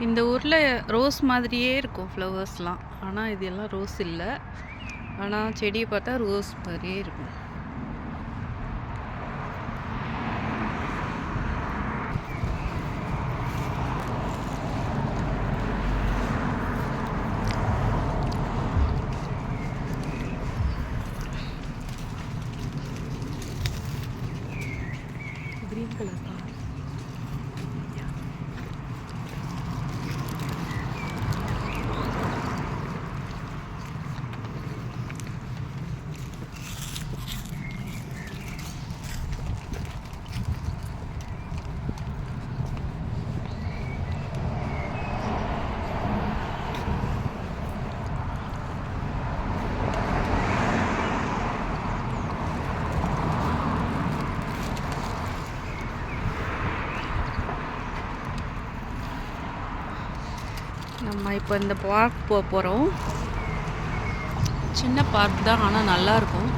இந்த ஊரில் ரோஸ் மாதிரியே இருக்கும் ஃப்ளவர்ஸ்லாம். ஆனால் இது எல்லாம் ரோஸ் இல்லை. ஆனால் செடியை பார்த்தா ரோஸ் மாதிரியே இருக்கும். கிரீன் கலர் தான். நம்ம இப்போ இந்த பார்க் போக போகிறோம். சின்ன பார்க் தான், ஆனால் நல்லாயிருக்கும்.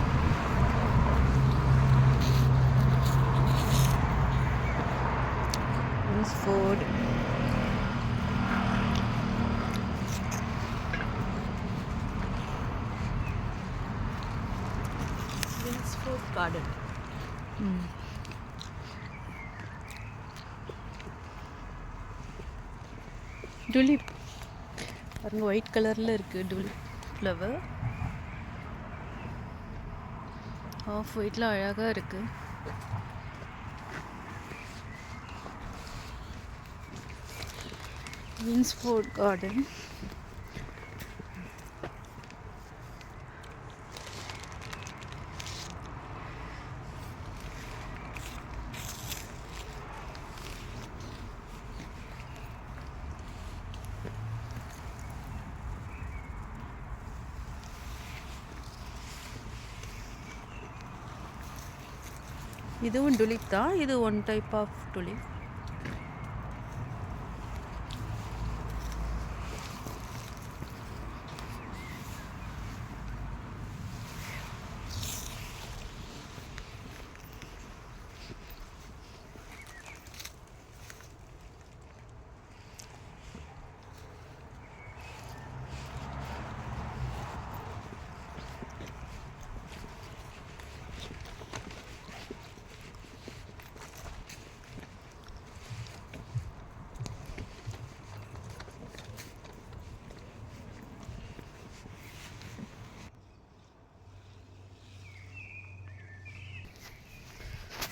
Fort garden. டுலிப் பாருங்க, ஒயிட் கலரில் இருக்குது டுலிப் ஃப்ளவர். ஆஃப் ஒயிட்டில் அழகாக இருக்குது. வின்ஸ்ஃபோர்ட் கார்டன். இதுவும் டுலிப் தான். இது one type of tulip.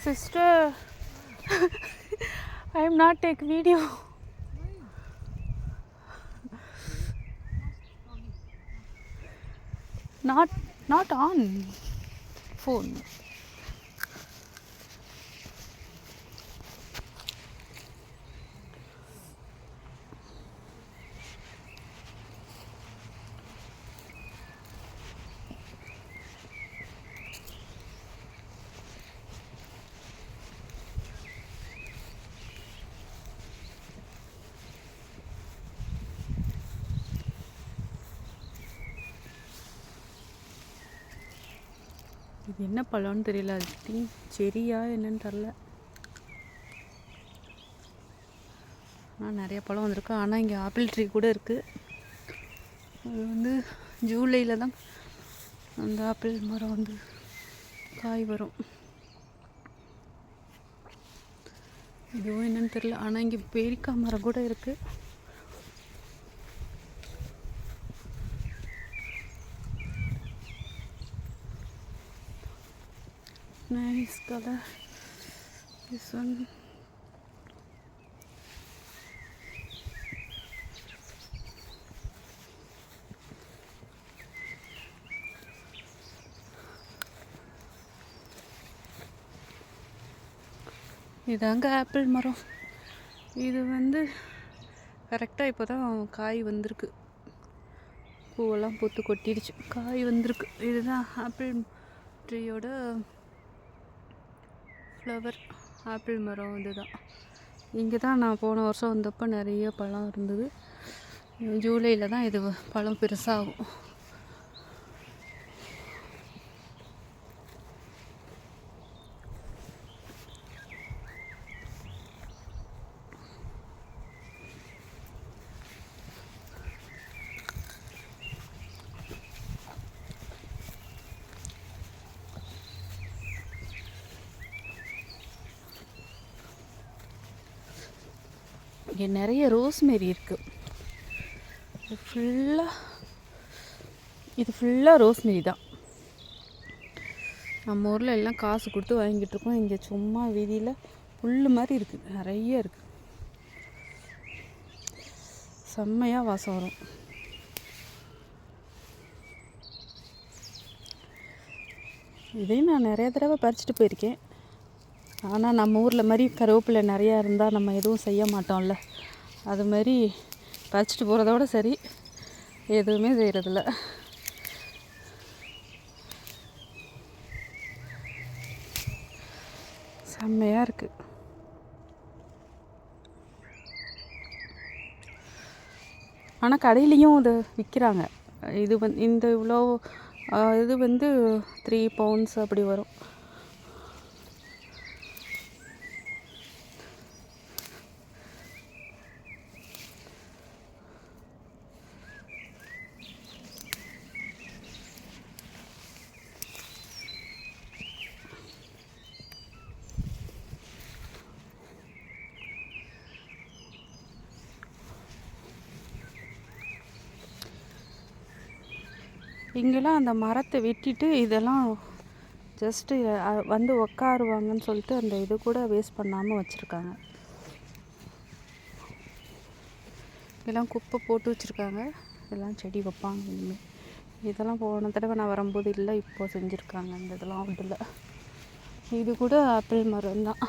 Sister, I am not take video. Not on phone. இது என்ன பழம்னு தெரியல. அது செரியா என்னன்னு தெரில. ஆனால் நிறைய பழம் வந்திருக்கு. ஆனால் இங்கே ஆப்பிள் ட்ரீ கூட இருக்குது. அது வந்து ஜூலையில் தான் அந்த ஆப்பிள் மரம் வந்து காய் வரும். இதுவும் என்னன்னு தெரியல. ஆனால் இங்கே பேரிக்காய் மரம் கூட இருக்குது. Nice color. This one. இதாங்க ஆப்பிள் மரம். இது வந்து கரெக்டாக இப்போ தான் காய் வந்திருக்கு. பூவெல்லாம் பூத்து கொட்டிடுச்சு, காய் வந்திருக்கு. இதுதான் ஆப்பிள் ட்ரீயோட ஃப்ளவர். ஆப்பிள் மரம் இதுதான். இங்கே தான் நான் போன வருஷம் வந்தப்போ நிறைய பழம் இருந்தது. ஜூலையில் தான் இது பழம் பெருசாகும். இங்கே நிறைய ரோஸ்மெரி இருக்குது. இது ஃபுல்லாக ரோஸ்மெரி தான். நம்ம ஊரில் எல்லாம் காசு கொடுத்து வாங்கிட்டு இருக்கோம். இங்கே சும்மா வீதியில் புல் மாதிரி இருக்குது, நிறைய இருக்குது. செம்மையாக வாசம் வரும். இதையும் நான் நிறைய தடவை பறிச்சுட்டு போயிருக்கேன். ஆனால் நம்ம ஊரில் மாதிரி கருவேப்பிலை நிறையா இருந்தால் நம்ம எதுவும் செய்ய மாட்டோம்ல, அது மாதிரி பறிச்சுட்டு போகிறதோட சரி, எதுவுமே செய்கிறதில்ல. செம்மையாக இருக்குது. ஆனால் கடையிலையும் இது விற்கிறாங்க. இது இந்த இவ்வளோ இது 3 பவுண்ட்ஸ் அப்படி வரும். இங்கெல்லாம் அந்த மரத்தை வெட்டிட்டு இதெல்லாம் ஜஸ்ட்டு வந்து உக்காருவாங்கன்னு சொல்லிட்டு அந்த இது கூட வேஸ்ட் பண்ணாமல் வச்சுருக்காங்க. இதெல்லாம் குப்பை போட்டு வச்சுருக்காங்க. இதெல்லாம் செடி வைப்பாங்க இனிமேல். இதெல்லாம் போன தடவை நான் வரும்போது இல்லை, இப்போ செஞ்சுருக்காங்க. இந்த இதெல்லாம் அவுட்டில். இது கூட ஆப்பிள் மரம் தான்.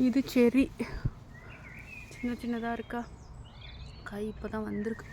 இது செரி சின்ன சின்னதாக இருக்கா, காய் இப்போ தான் வந்திருக்கு.